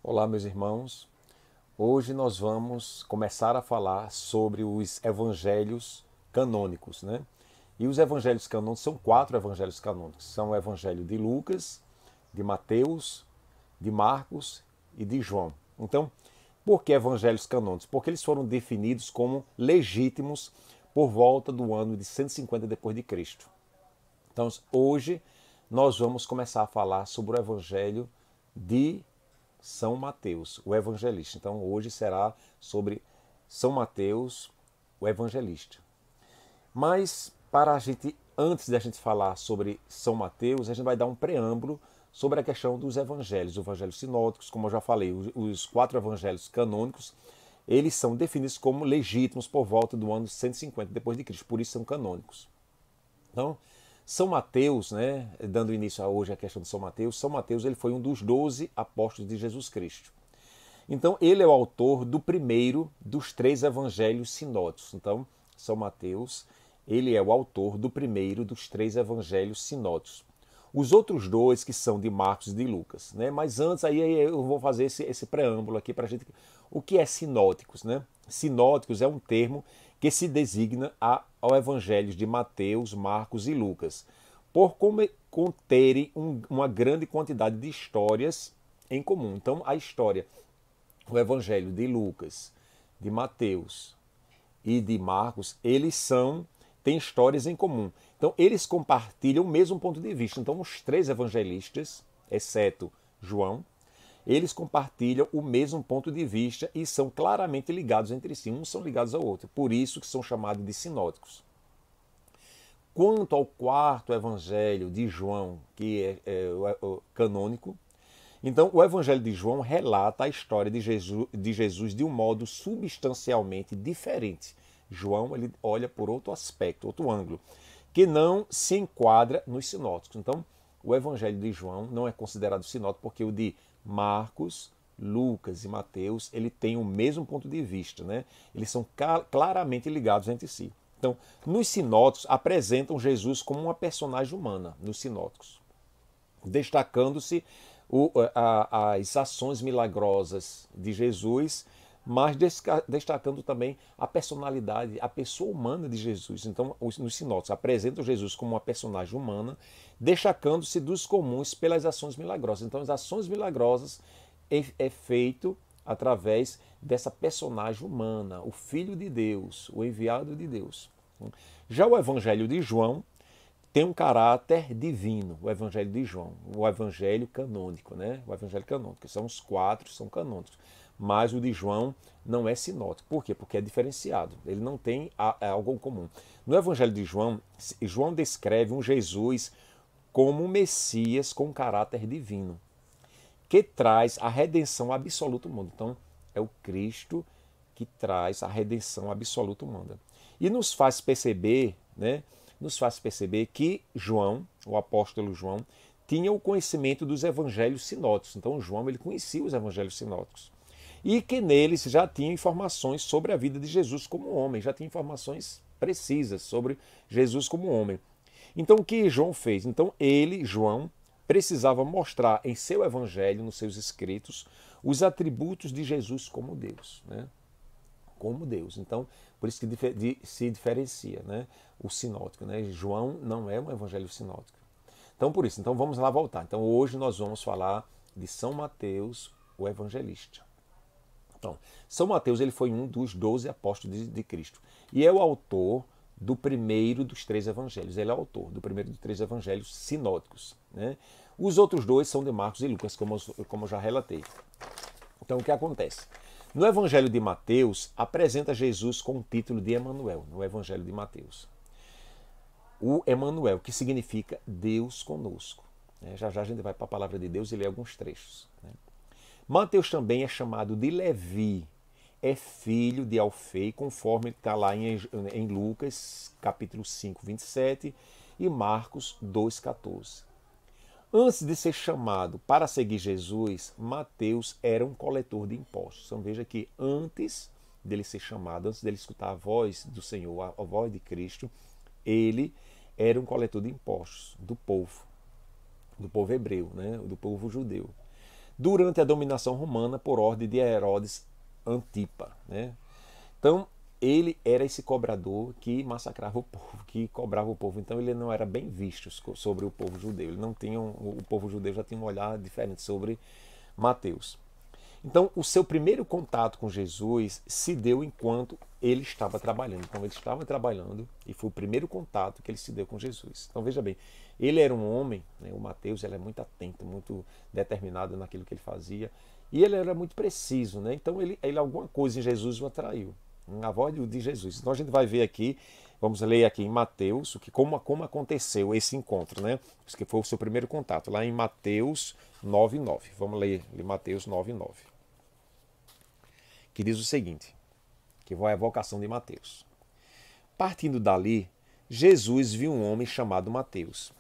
Olá, meus irmãos. Hoje nós vamos começar a falar sobre os evangelhos canônicos, né? E os evangelhos canônicos são quatro evangelhos canônicos. São o evangelho de Lucas, de Mateus, de Marcos e de João. Então, por que evangelhos canônicos? Porque eles foram definidos como legítimos por volta do ano de 150 depois de Cristo. Então, hoje nós vamos começar a falar sobre o evangelho de São Mateus, o evangelista. Então, hoje será sobre São Mateus, o evangelista. Mas, antes de a gente falar sobre São Mateus, a gente vai dar um preâmbulo sobre a questão dos evangelhos, os evangelhos sinóticos, como eu já falei, os quatro evangelhos canônicos, eles são definidos como legítimos por volta do ano 150 depois de Cristo, por isso são canônicos. Então, São Mateus, né, dando início a hoje à questão de São Mateus ele foi um dos 12 apóstolos de Jesus Cristo. Então, ele é o autor do primeiro dos três evangelhos sinóticos. Então, São Mateus, ele é o autor do primeiro dos três evangelhos sinóticos. Os outros dois, que são de Marcos e de Lucas. Né? Mas antes, aí eu vou fazer esse preâmbulo aqui para a gente. O que é sinóticos? Né? Sinóticos é um termo que se designa ao evangelhos de Mateus, Marcos e Lucas, por conterem uma grande quantidade de histórias em comum. Então, a história, o evangelho de Lucas, de Mateus e de Marcos, têm histórias em comum. Então, eles compartilham o mesmo ponto de vista. Então, os três evangelistas, exceto João, eles compartilham o mesmo ponto de vista e são claramente ligados entre si. Uns são ligados ao outro. Por isso que são chamados de sinóticos. Quanto ao quarto evangelho de João, que é o canônico, então o evangelho de João relata a história de Jesus de um modo substancialmente diferente. João ele olha por outro aspecto, outro ângulo, que não se enquadra nos sinóticos. Então, o evangelho de João não é considerado sinótico porque o de Marcos, Lucas e Mateus, ele tem o mesmo ponto de vista, né? Eles são claramente ligados entre si. Então, nos sinóticos, apresentam Jesus como uma personagem humana, nos sinóticos, destacando-se as ações milagrosas de Jesus, mas destacando também a personalidade, a pessoa humana de Jesus. Então, nos sinóticos, apresentam Jesus como uma personagem humana, destacando-se dos comuns pelas ações milagrosas. Então, as ações milagrosas é feito através dessa personagem humana, o Filho de Deus, o enviado de Deus. Já o Evangelho de João tem um caráter divino, o Evangelho de João, o Evangelho canônico, né? O Evangelho canônico, são os quatro, são canônicos. Mas o de João não é sinótico. Por quê? Porque é diferenciado. Ele não tem algo comum. No Evangelho de João, João descreve um Jesus como um Messias com caráter divino, que traz a redenção absoluta humana. Então, é o Cristo que traz a redenção absoluta humana. E nos faz perceber, né? Nos faz perceber que João, o apóstolo João, tinha o conhecimento dos evangelhos sinóticos. Então, João ele conhecia os evangelhos sinóticos. E que neles já tinha informações sobre a vida de Jesus como homem, já tinha informações precisas sobre Jesus como homem. Então, o que João fez? Então, ele, João, precisava mostrar em seu evangelho, nos seus escritos, os atributos de Jesus como Deus, né? Como Deus. Então, por isso que se diferencia, né? O sinótico, né? João não é um evangelho sinótico. Então, por isso, então vamos lá voltar. Então, hoje nós vamos falar de São Mateus, o evangelista. Então, São Mateus ele foi um dos 12 apóstolos de Cristo e é o autor do primeiro dos três evangelhos. Ele é o autor do primeiro dos três evangelhos sinóticos, né? Os outros dois são de Marcos e Lucas, como eu já relatei. Então, o que acontece? No Evangelho de Mateus, apresenta Jesus com o título de Emanuel, no Evangelho de Mateus. O Emanuel, que significa Deus conosco. Já já a gente vai para a palavra de Deus e lê alguns trechos. Mateus também é chamado de Levi, é filho de Alfeu, conforme está lá em Lucas, capítulo 5, 27, e Marcos 2, 14. Antes de ser chamado para seguir Jesus, Mateus era um coletor de impostos. Então veja que antes dele ser chamado, antes dele escutar a voz do Senhor, a voz de Cristo, ele era um coletor de impostos do povo hebreu, né? Do povo judeu. durante a dominação romana por ordem de Herodes Antipa, né? Então, ele era esse cobrador que massacrava o povo, que cobrava o povo. Então, ele não era bem visto sobre o povo judeu. Ele não tinha o povo judeu já tinha um olhar diferente sobre Mateus. Então, o seu primeiro contato com Jesus se deu enquanto ele estava trabalhando. Então, ele estava trabalhando e foi o primeiro contato que ele se deu com Jesus. Então, veja bem, ele era um homem, né, o Mateus, ele é muito atento, muito determinado naquilo que ele fazia, e ele era muito preciso, né? Então, ele alguma coisa em Jesus o atraiu, a voz de Jesus. Então, a gente vai ver aqui, vamos ler aqui em Mateus, como aconteceu esse encontro, né? Isso que foi o seu primeiro contato, lá em Mateus 9:9. Vamos ler Mateus 9:9. Que diz o seguinte, que é a vocação de Mateus. Partindo dali, Jesus viu um homem chamado Mateus,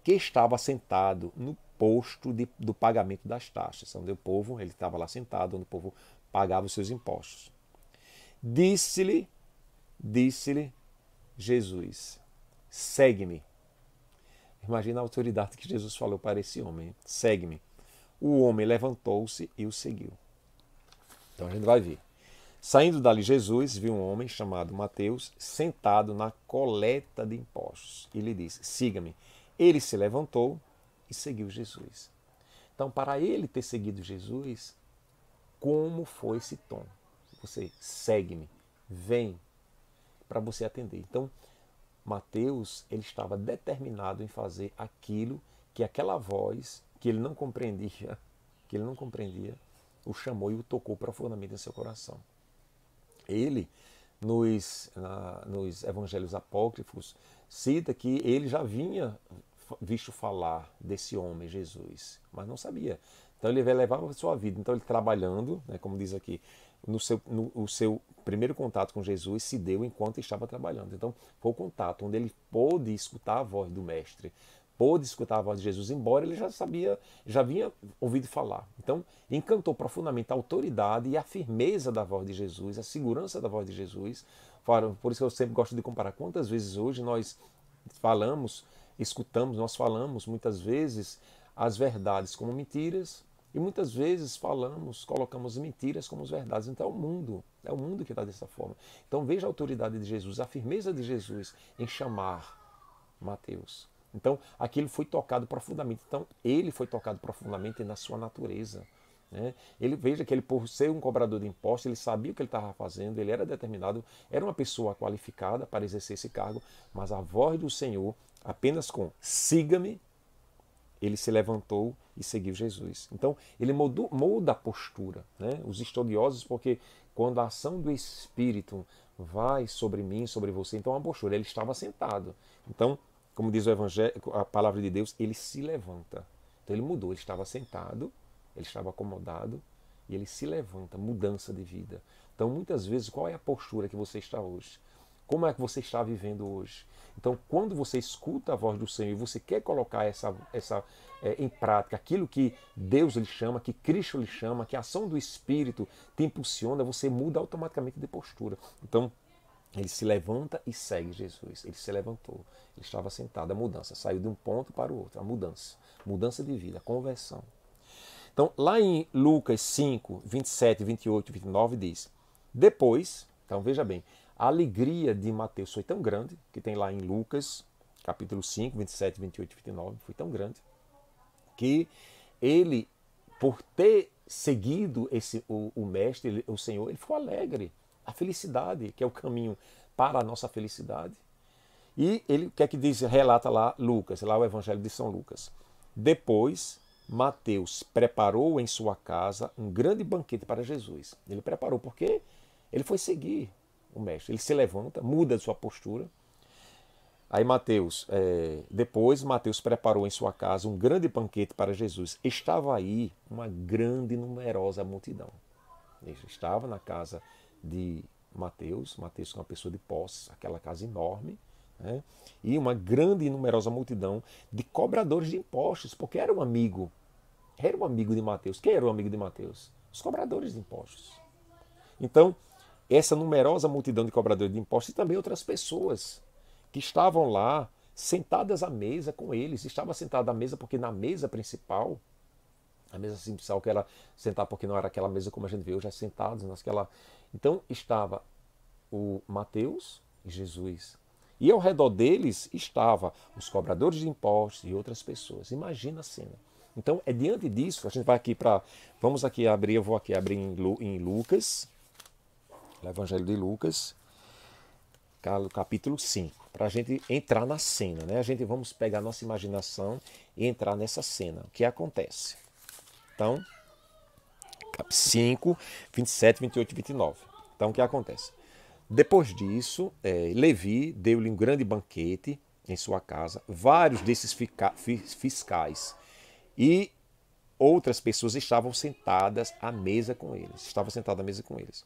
que estava sentado no posto do pagamento das taxas, onde o povo, ele estava lá sentado, onde o povo pagava os seus impostos. Disse-lhe Jesus, segue-me. Imagina a autoridade que Jesus falou para esse homem, segue-me. O homem levantou-se e o seguiu. Então a gente vai ver. Saindo dali, Jesus viu um homem chamado Mateus sentado na coleta de impostos e lhe disse, siga-me. Ele se levantou e seguiu Jesus. Então, para ele ter seguido Jesus, como foi esse tom? Você segue-me, vem, para você atender. Então, Mateus, ele estava determinado em fazer aquilo que aquela voz que ele não compreendia, o chamou e o tocou profundamente em seu coração. Ele, nos evangelhos apócrifos, cita que ele já vinha visto falar desse homem, Jesus, mas não sabia. Então ele levava a sua vida. Então ele trabalhando, né, como diz aqui, o seu primeiro contato com Jesus se deu enquanto estava trabalhando. Então foi o contato onde ele pôde escutar a voz do Mestre, pôde escutar a voz de Jesus, embora ele já sabia, já vinha ouvido falar. Então encantou profundamente a autoridade e a firmeza da voz de Jesus, a segurança da voz de Jesus. Por isso que eu sempre gosto de comparar. Quantas vezes hoje nós nós falamos muitas vezes as verdades como mentiras, e muitas vezes colocamos mentiras como as verdades. Então é o mundo que está dessa forma. Então veja a autoridade de Jesus, a firmeza de Jesus em chamar Mateus. Então aquilo foi tocado profundamente. Então ele foi tocado profundamente na sua natureza. Né? Veja que ele, por ser um cobrador de impostos, ele sabia o que ele estava fazendo, ele era determinado, era uma pessoa qualificada para exercer esse cargo, mas a voz do Senhor, apenas com siga-me, ele se levantou e seguiu Jesus. Então, ele muda a postura. Né? Os estudiosos, porque quando a ação do Espírito vai sobre mim, sobre você, então a postura, ele estava sentado. Então, como diz o Evangelho, a palavra de Deus, ele se levanta. Então, ele mudou, ele estava sentado, ele estava acomodado e ele se levanta, mudança de vida. Então, muitas vezes, qual é a postura que você está hoje? Como é que você está vivendo hoje? Então, quando você escuta a voz do Senhor e você quer colocar em prática aquilo que Deus lhe chama, que Cristo lhe chama, que a ação do Espírito te impulsiona, você muda automaticamente de postura. Então, ele se levanta e segue Jesus. Ele se levantou, ele estava sentado, a mudança, saiu de um ponto para o outro, a mudança de vida, a conversão. Então, lá em Lucas 5, 27, 28 e 29 diz, depois, então veja bem, a alegria de Mateus foi tão grande, que tem lá em Lucas, capítulo 5, 27, 28 e 29, foi tão grande, que ele, por ter seguido o Mestre, o Senhor, ele ficou alegre. A felicidade, que é o caminho para a nossa felicidade. E ele, o que é que diz, relata lá Lucas, lá o Evangelho de São Lucas. Depois, Mateus preparou em sua casa um grande banquete para Jesus. Ele preparou porque ele foi seguir o Mestre. Ele se levanta, muda de sua postura. Aí depois Mateus preparou em sua casa um grande banquete para Jesus. Estava aí uma grande e numerosa multidão. Ele estava na casa de Mateus que é uma pessoa de posse, aquela casa enorme, né? E uma grande e numerosa multidão de cobradores de impostos, porque era um amigo de Mateus. Quem era o amigo de Mateus? Os cobradores de impostos. Então, essa numerosa multidão de cobradores de impostos e também outras pessoas que estavam lá sentadas à mesa com eles. Estava sentado à mesa porque na mesa principal A mesa simplesmente que era sentar, porque não era aquela mesa como a gente vê hoje, é sentados naquela. Então estava o Mateus e Jesus. E ao redor deles estava os cobradores de impostos e outras pessoas. Imagina a cena. Então, é diante disso, a gente vai aqui para. Vamos aqui abrir, eu vou aqui abrir em Lucas, no Evangelho de Lucas, capítulo 5, para a gente entrar na cena, né? A gente vamos pegar a nossa imaginação e entrar nessa cena. O que acontece? Então, 5, 27, 28 e 29. Então, o que acontece? Depois disso, Levi deu-lhe um grande banquete em sua casa, vários desses fiscais e outras pessoas estavam sentadas à mesa com eles. Estavam sentadas à mesa com eles.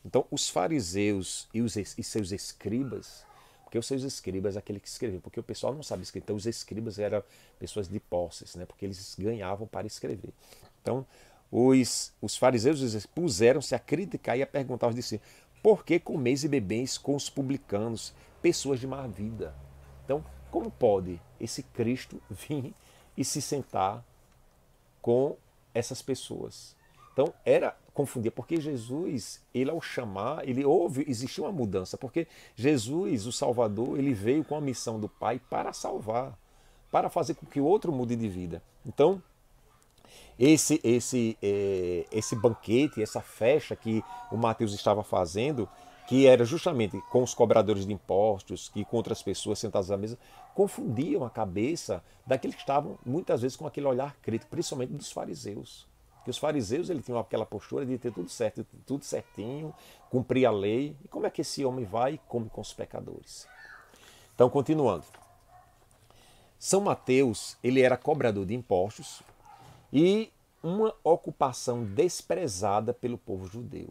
Então, os fariseus e seus escribas, porque os seus escribas é aquele que escreveu, porque o pessoal não sabe escrever, então os escribas eram pessoas de posses, né? Porque eles ganhavam para escrever. Então, os fariseus puseram-se a criticar e a perguntar aos discípulos: por que comeis e bebeis com os publicanos, pessoas de má vida? Então, como pode esse Cristo vir e se sentar com essas pessoas? Então, era confundir, porque Jesus, ele ao chamar, existiu uma mudança, porque Jesus, o Salvador, ele veio com a missão do Pai para salvar, para fazer com que o outro mude de vida. Então, esse banquete, essa festa que o Mateus estava fazendo, que era justamente com os cobradores de impostos, que com outras pessoas sentadas à mesa, confundiam a cabeça daqueles que estavam muitas vezes com aquele olhar crítico, principalmente dos fariseus. Que os fariseus ele tinham aquela postura de ter tudo certo, tudo certinho, cumprir a lei. E como é que esse homem vai e come com os pecadores? Então, continuando. São Mateus, ele era cobrador de impostos e uma ocupação desprezada pelo povo judeu.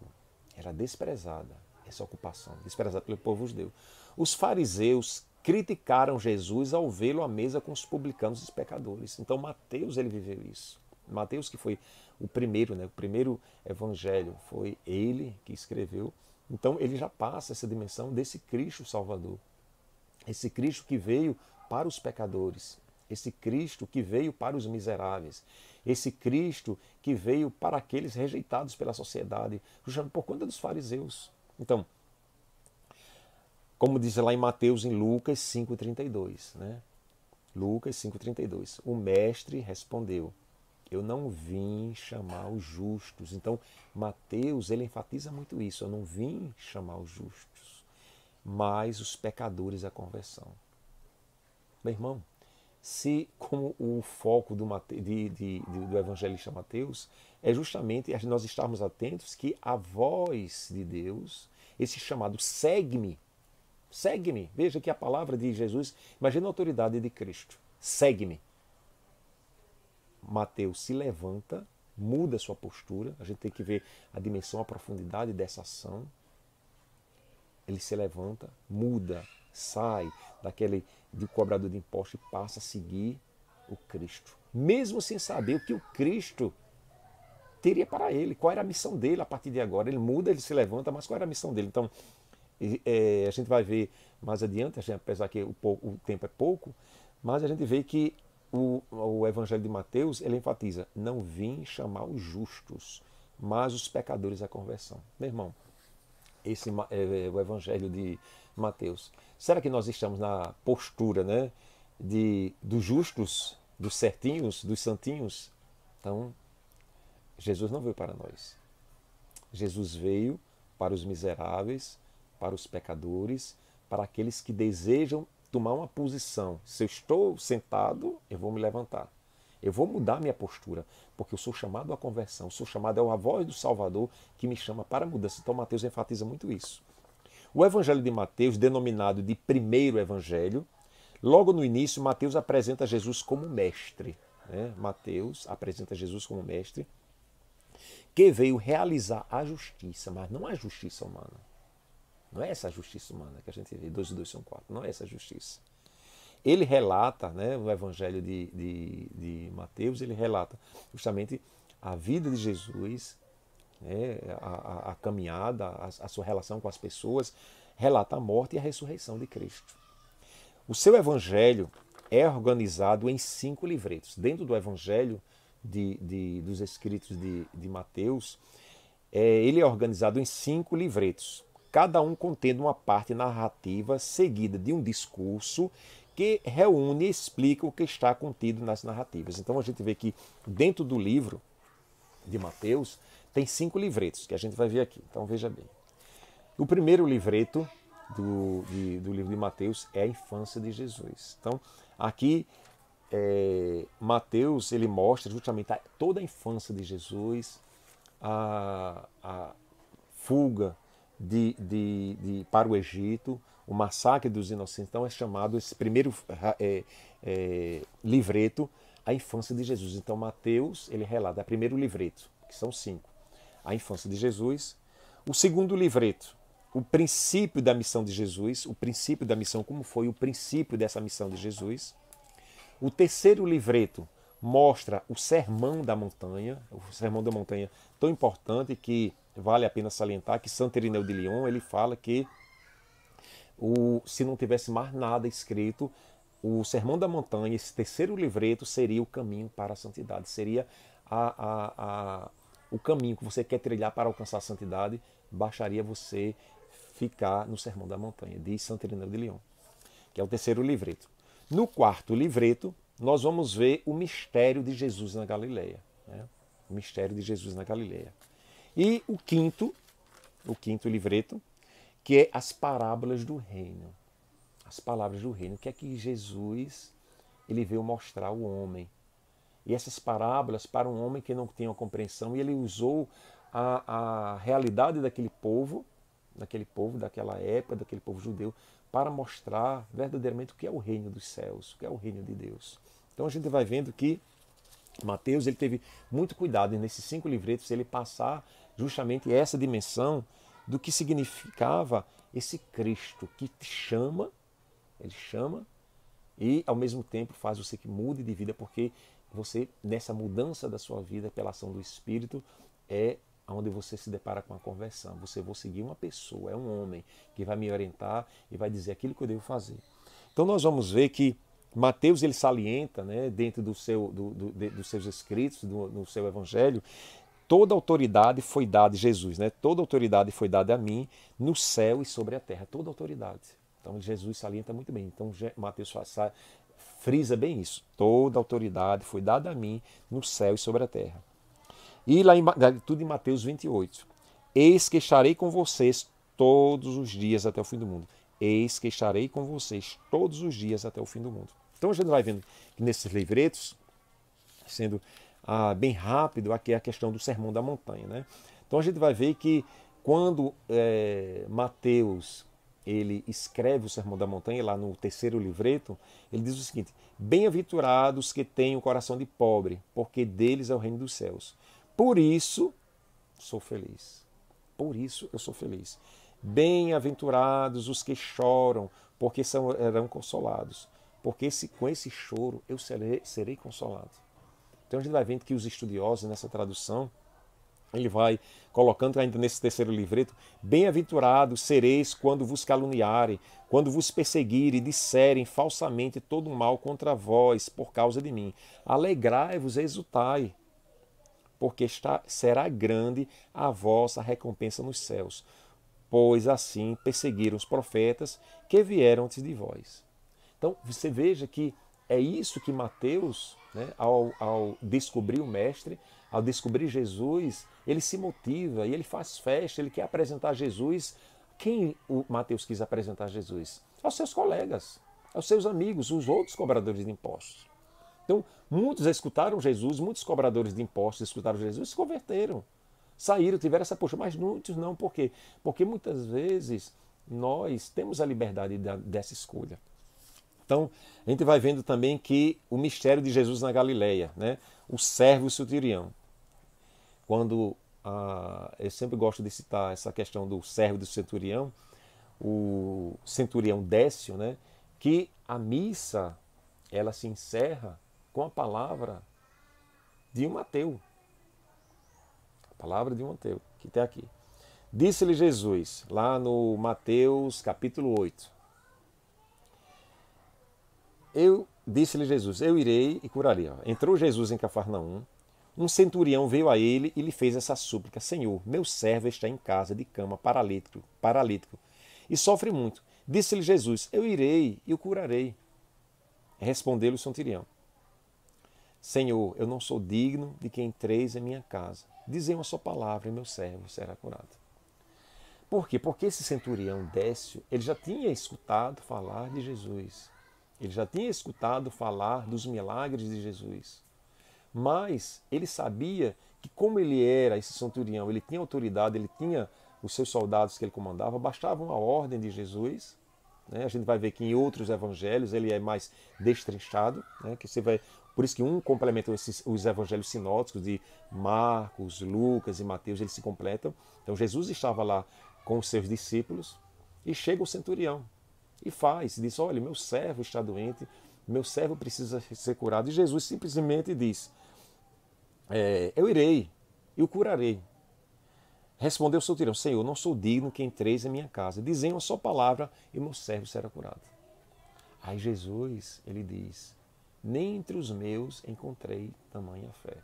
Era desprezada essa ocupação, desprezada pelo povo judeu. Os fariseus criticaram Jesus ao vê-lo à mesa com os publicanos e os pecadores. Então Mateus ele viveu isso. Mateus que foi o primeiro, né? O primeiro evangelho foi ele que escreveu. Então ele já passa essa dimensão desse Cristo Salvador. Esse Cristo que veio para os pecadores. Esse Cristo que veio para os miseráveis. Esse Cristo que veio para aqueles rejeitados pela sociedade, justamente por conta dos fariseus. Então, como diz lá em Mateus, em Lucas 5,32, né? Lucas 5,32. O mestre respondeu: eu não vim chamar os justos. Então, Mateus, ele enfatiza muito isso. Eu não vim chamar os justos, mas os pecadores à conversão. Meu irmão, se como o foco do evangelista Mateus é justamente nós estarmos atentos que a voz de Deus, esse chamado segue-me, segue-me. Veja que a palavra de Jesus, imagina a autoridade de Cristo, segue-me. Mateus se levanta, muda sua postura, a gente tem que ver a dimensão, a profundidade dessa ação. Ele se levanta, muda, sai de cobrador de impostos e passa a seguir o Cristo. Mesmo sem saber o que o Cristo teria para ele, qual era a missão dele a partir de agora. Ele muda, ele se levanta, mas qual era a missão dele? Então, a gente vai ver mais adiante, apesar que o tempo é pouco, mas a gente vê que o Evangelho de Mateus, ele enfatiza: não vim chamar os justos, mas os pecadores à conversão. Meu irmão, esse é o Evangelho de Mateus. Será que nós estamos na postura, né, dos justos, dos certinhos, dos santinhos? Então, Jesus não veio para nós. Jesus veio para os miseráveis, para os pecadores, para aqueles que desejam tomar uma posição. Se eu estou sentado, eu vou me levantar. Eu vou mudar minha postura, porque eu sou chamado à conversão, eu sou chamado, é a voz do Salvador que me chama para a mudança. Então Mateus enfatiza muito isso. O Evangelho de Mateus, denominado de primeiro Evangelho, logo no início, Mateus apresenta Jesus como mestre. Né? Mateus apresenta Jesus como mestre, que veio realizar a justiça, mas não a justiça humana. Não é essa justiça humana que a gente vê, 2 e 2 são 4, não é essa justiça. Ele relata, né, o Evangelho de Mateus, ele relata justamente a vida de Jesus, né, a caminhada, a sua relação com as pessoas, relata a morte e a ressurreição de Cristo. O seu Evangelho é organizado em 5 livretos. Dentro do Evangelho dos escritos de Mateus, ele é organizado em 5 livretos, cada um contendo uma parte narrativa seguida de um discurso que reúne e explica o que está contido nas narrativas. Então a gente vê que dentro do livro de Mateus tem 5 livretos, que a gente vai ver aqui. Então veja bem. O primeiro livreto do livro de Mateus é a infância de Jesus. Então aqui Mateus ele mostra justamente toda a infância de Jesus, a fuga para o Egito, o massacre dos inocentes. Então é chamado esse primeiro livreto a infância de Jesus. Então Mateus ele relata o primeiro livreto, que são 5, a infância de Jesus. O segundo livreto, o princípio da missão de Jesus, o princípio da missão, como foi o princípio dessa missão de Jesus. O terceiro livreto mostra o Sermão da Montanha, o Sermão da Montanha tão importante que vale a pena salientar que Santo Irineu de Lyon ele fala que se não tivesse mais nada escrito, o Sermão da Montanha, esse terceiro livreto, seria o caminho para a santidade, seria o caminho que você quer trilhar para alcançar a santidade, bastaria você ficar no Sermão da Montanha, diz Santo Irineu de Lyon, que é o terceiro livreto. No quarto livreto, nós vamos ver o mistério de Jesus na Galileia. Né? O mistério de Jesus na Galileia. E o quinto livreto, que é as parábolas do reino. As palavras do reino. O que é que Jesus ele veio mostrar ao homem? E essas parábolas para um homem que não tinha uma compreensão, e ele usou a realidade daquele povo, daquela época, daquele povo judeu, para mostrar verdadeiramente o que é o reino dos céus, o que é o reino de Deus. Então a gente vai vendo que Mateus ele teve muito cuidado nesses 5 livretos ele passar justamente essa dimensão do que significava esse Cristo que te chama, ele chama e ao mesmo tempo faz você que mude de vida, porque você nessa mudança da sua vida pela ação do Espírito é onde você se depara com a conversão. Você vou seguir uma pessoa, é um homem que vai me orientar e vai dizer aquilo que eu devo fazer. Então nós vamos ver que Mateus ele salienta, né, dentro dos seus escritos, no seu evangelho, toda autoridade foi dada a Jesus, né? Toda autoridade foi dada a mim no céu e sobre a terra, toda autoridade. Então Jesus salienta muito bem. Então Mateus frisa bem isso. Toda autoridade foi dada a mim no céu e sobre a terra. E lá tudo em Mateus 28. Eis que estarei com vocês todos os dias até o fim do mundo. Eis que estarei com vocês todos os dias até o fim do mundo. Então a gente vai vendo que nesses livretos, sendo bem rápido, aqui é a questão do Sermão da Montanha. Né? Então a gente vai ver que quando Mateus ele escreve o Sermão da Montanha, lá no terceiro livreto, ele diz o seguinte: bem-aventurados que têm o coração de pobre, porque deles é o reino dos céus. Por isso, sou feliz. Por isso eu sou feliz. Bem-aventurados os que choram, porque serão consolados. Porque com esse choro eu serei consolado. Então a gente vai vendo que os estudiosos nessa tradução, ele vai colocando ainda nesse terceiro livreto: bem-aventurados sereis quando vos caluniarem, quando vos perseguirem e disserem falsamente todo mal contra vós por causa de mim. Alegrai-vos e exultai, porque será grande a vossa recompensa nos céus, pois assim perseguiram os profetas que vieram antes de vós. Então você veja que é isso que Mateus, né, ao descobrir o Mestre, ao descobrir Jesus, ele se motiva e ele faz festa, ele quer apresentar Jesus. Quem o Mateus quis apresentar Jesus? Aos seus colegas, aos seus amigos, os outros cobradores de impostos. Então, muitos escutaram Jesus, muitos cobradores de impostos escutaram Jesus e se converteram. Saíram, tiveram essa postura, mas muitos não. Por quê? Porque muitas vezes nós temos a liberdade dessa escolha. Então, a gente vai vendo também que o mistério de Jesus na Galileia, né? O servo e o centurião. Quando eu sempre gosto de citar essa questão do servo e do centurião, o centurião Décio, né? Que a missa ela se encerra com a palavra de um ateu. A palavra de um ateu, que está aqui. Disse-lhe Jesus, lá no Mateus capítulo 8. Disse-lhe Jesus, eu irei e curarei. Entrou Jesus em Cafarnaum, um centurião veio a ele e lhe fez essa súplica: Senhor, meu servo está em casa de cama, paralítico, e sofre muito. Disse-lhe Jesus: Eu irei e o curarei. Respondeu-lhe o centurião: Senhor, eu não sou digno de que entreis em minha casa. Dizei uma só palavra e meu servo será curado. Por quê? Porque esse centurião Décio, ele já tinha escutado falar de Jesus. Ele já tinha escutado falar dos milagres de Jesus. Mas ele sabia que, como ele era esse centurião, ele tinha autoridade, ele tinha os seus soldados que ele comandava, bastava uma ordem de Jesus. Né? A gente vai ver que em outros evangelhos ele é mais destrinchado, né? Que você vai, por isso que um complementa os evangelhos sinóticos de Marcos, Lucas e Mateus, eles se completam. Então Jesus estava lá com os seus discípulos e chega o centurião e diz: olha, meu servo está doente, meu servo precisa ser curado. E Jesus simplesmente diz: eu irei e o curarei. Respondeu o centurião: Senhor, não sou digno que entreis em minha casa. Dizem uma só palavra e meu servo será curado. Aí Jesus, ele diz: nem entre os meus encontrei tamanha fé.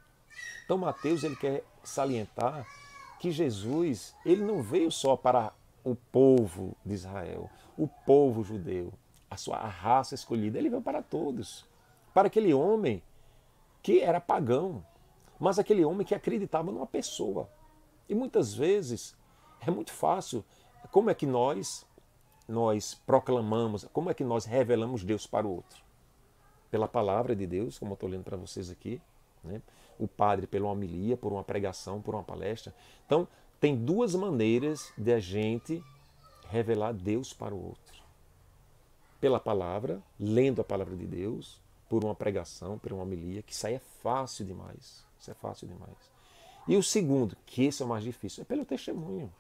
Então Mateus, ele quer salientar que Jesus, ele não veio só para o povo de Israel, o povo judeu, a raça escolhida. Ele veio para todos. Para aquele homem que era pagão, mas aquele homem que acreditava numa pessoa. E muitas vezes é muito fácil. Como é que nós proclamamos, como é que nós revelamos Deus para o outro? Pela palavra de Deus, como eu estou lendo para vocês aqui, né? O padre pela uma homilia, por uma pregação, por uma palestra. Então, tem duas maneiras de a gente revelar Deus para o outro. Pela palavra, lendo a palavra de Deus, por uma pregação, por uma homilia, que isso aí é fácil demais. Isso é fácil demais. E o segundo, que esse é o mais difícil, é pelo testemunho.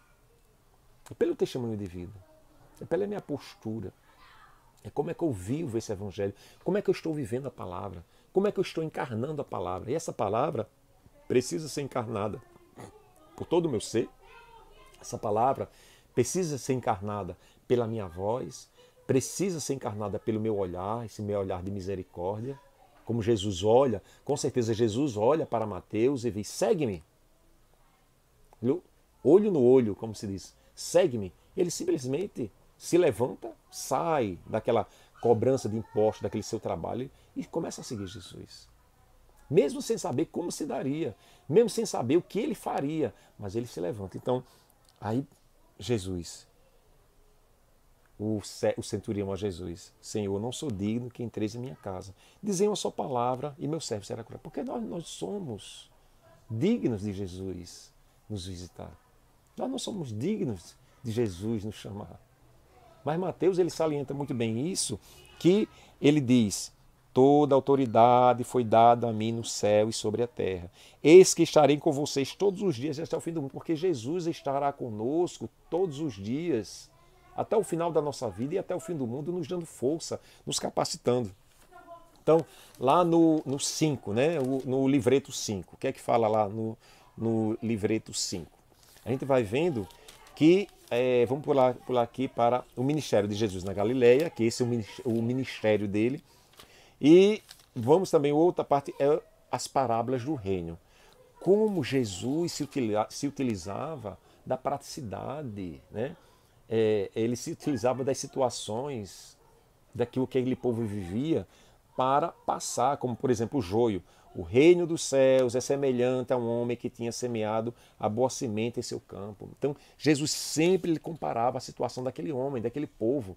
É pelo testemunho de vida. É pela minha postura. É como é que eu vivo esse evangelho. Como é que eu estou vivendo a palavra. Como é que eu estou encarnando a palavra. E essa palavra precisa ser encarnada por todo o meu ser. Essa palavra precisa ser encarnada pela minha voz. Precisa ser encarnada pelo meu olhar, esse meu olhar de misericórdia. Como Jesus olha, com certeza Jesus olha para Mateus e diz: segue-me. Olho no olho, como se diz. Segue-me. Ele simplesmente se levanta, sai daquela cobrança de impostos, daquele seu trabalho e começa a seguir Jesus. Mesmo sem saber como se daria, mesmo sem saber o que ele faria, mas ele se levanta. Então, aí Jesus, o centurião a Jesus: Senhor, não sou digno que entreis em minha casa. Dizem uma só palavra e meu servo será curado. Porque nós somos dignos de Jesus nos visitar. Nós não somos dignos de Jesus nos chamar. Mas Mateus, ele salienta muito bem isso, que ele diz: toda autoridade foi dada a mim no céu e sobre a terra. Eis que estarei com vocês todos os dias até o fim do mundo, porque Jesus estará conosco todos os dias, até o final da nossa vida e até o fim do mundo, nos dando força, nos capacitando. Então, lá no 5, né, no livreto 5, o que é que fala lá no livreto 5? A gente vai vendo que, vamos pular aqui para o ministério de Jesus na Galileia, que esse é o ministério dele. E vamos também, outra parte, é as parábolas do reino. Como Jesus se utilizava da praticidade, né? Ele se utilizava das situações, daquilo que aquele povo vivia, para passar, como por exemplo o joio. O reino dos céus é semelhante a um homem que tinha semeado a boa semente em seu campo. Então, Jesus sempre lhe comparava a situação daquele homem, daquele povo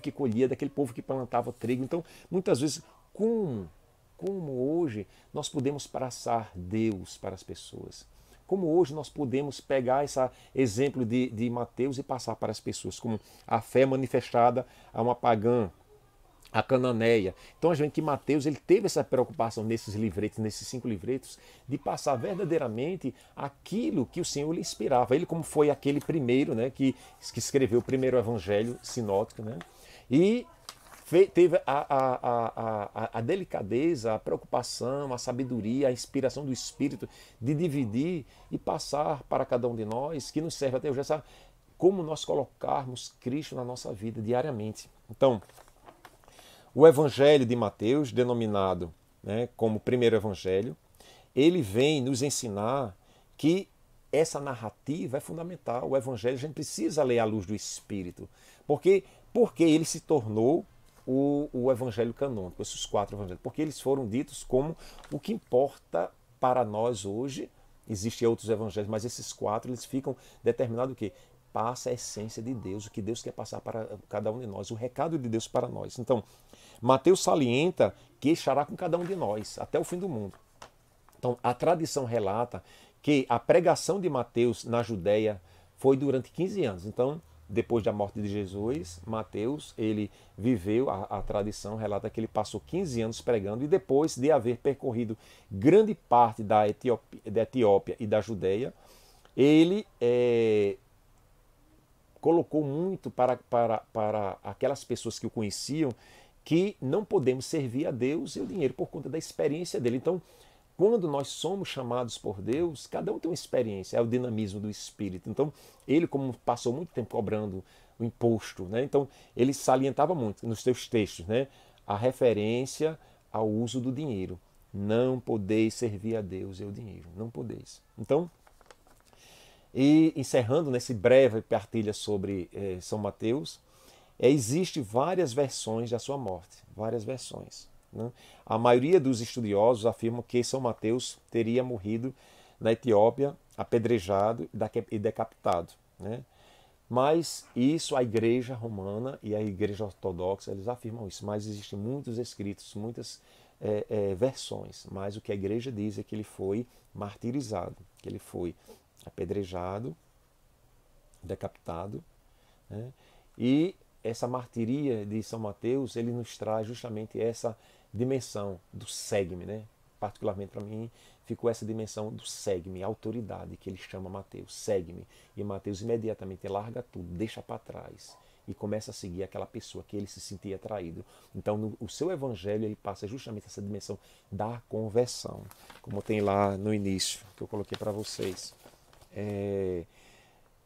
que colhia, daquele povo que plantava trigo. Então, muitas vezes, como hoje nós podemos passar Deus para as pessoas? Como hoje nós podemos pegar esse exemplo de Mateus e passar para as pessoas, como a fé manifestada a uma pagã, a cananeia. Então a gente que Mateus, ele teve essa preocupação nesses livretos, nesses 5 livretos, de passar verdadeiramente aquilo que o Senhor lhe inspirava. Ele, como foi aquele primeiro, né, que escreveu o primeiro evangelho sinótico, né, e teve a delicadeza, a preocupação, a sabedoria, a inspiração do Espírito de dividir e passar para cada um de nós, que nos serve até hoje, como nós colocarmos Cristo na nossa vida diariamente. Então, o Evangelho de Mateus, denominado, né, como primeiro Evangelho, ele vem nos ensinar que essa narrativa é fundamental. O Evangelho a gente precisa ler à luz do Espírito. Porque ele se tornou o Evangelho canônico, esses 4 evangelhos. Porque eles foram ditos como o que importa para nós hoje. Existem outros evangelhos, mas esses 4 eles ficam determinados o quê? Passa a essência de Deus, o que Deus quer passar para cada um de nós, o recado de Deus para nós. Então, Mateus salienta que estará com cada um de nós até o fim do mundo. Então, a tradição relata que a pregação de Mateus na Judéia foi durante 15 anos. Então, depois da morte de Jesus, Mateus, ele viveu, a tradição relata que ele passou 15 anos pregando e depois de haver percorrido grande parte da Etiópia e da Judéia, ele colocou muito para aquelas pessoas que o conheciam que não podemos servir a Deus e o dinheiro por conta da experiência dele. Então, quando nós somos chamados por Deus, cada um tem uma experiência, é o dinamismo do Espírito. Então, ele, como passou muito tempo cobrando o imposto, né? Então, ele salientava muito nos seus textos, né? A referência ao uso do dinheiro. Não podeis servir a Deus e ao dinheiro. Não podeis. Então, e encerrando nesse breve partilha sobre São Mateus, existe várias versões da sua morte, várias versões. Né? A maioria dos estudiosos afirmam que São Mateus teria morrido na Etiópia, apedrejado e decapitado. Né? Mas isso a Igreja Romana e a Igreja Ortodoxa, eles afirmam isso. Mas existem muitos escritos, muitas versões. Mas o que a Igreja diz é que ele foi martirizado, que ele foi apedrejado, decapitado. Né? E essa martiria de São Mateus, ele nos traz justamente essa dimensão do segue-me, né? Particularmente para mim, ficou essa dimensão do segue-me, autoridade, que ele chama Mateus, segue-me. E Mateus imediatamente larga tudo, deixa para trás e começa a seguir aquela pessoa que ele se sentia atraído. Então, o seu evangelho, ele passa justamente essa dimensão da conversão, como tem lá no início, que eu coloquei para vocês.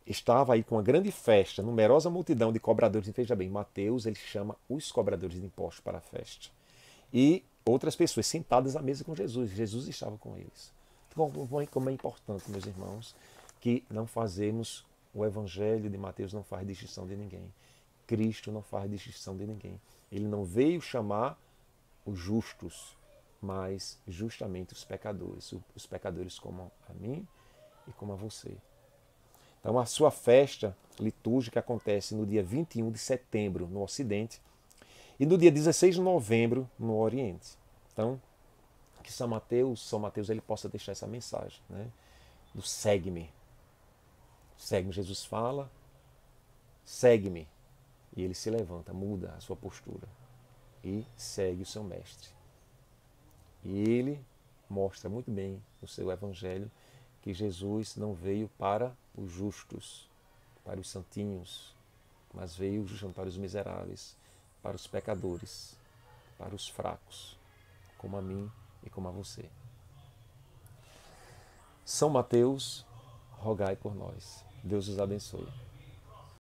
Estava aí com uma grande festa, numerosa multidão de cobradores. E veja bem, Mateus, ele chama os cobradores de impostos para a festa. E outras pessoas sentadas à mesa com Jesus. Jesus estava com eles. Como é importante, meus irmãos, que não fazemos, o evangelho de Mateus não faz distinção de ninguém. Cristo não faz distinção de ninguém. Ele não veio chamar os justos, mas justamente os pecadores como a mim e como a você. Então, a sua festa litúrgica acontece no dia 21 de setembro, no Ocidente, e no dia 16 de novembro, no Oriente. Então, que São Mateus ele possa deixar essa mensagem, né? Do segue-me. Segue-me, Jesus fala, segue-me. E ele se levanta, muda a sua postura e segue o seu mestre. E ele mostra muito bem no seu evangelho que Jesus não veio para os justos, para os santinhos, mas veio justamente para os miseráveis, para os pecadores, para os fracos, como a mim e como a você. São Mateus, rogai por nós. Deus os abençoe.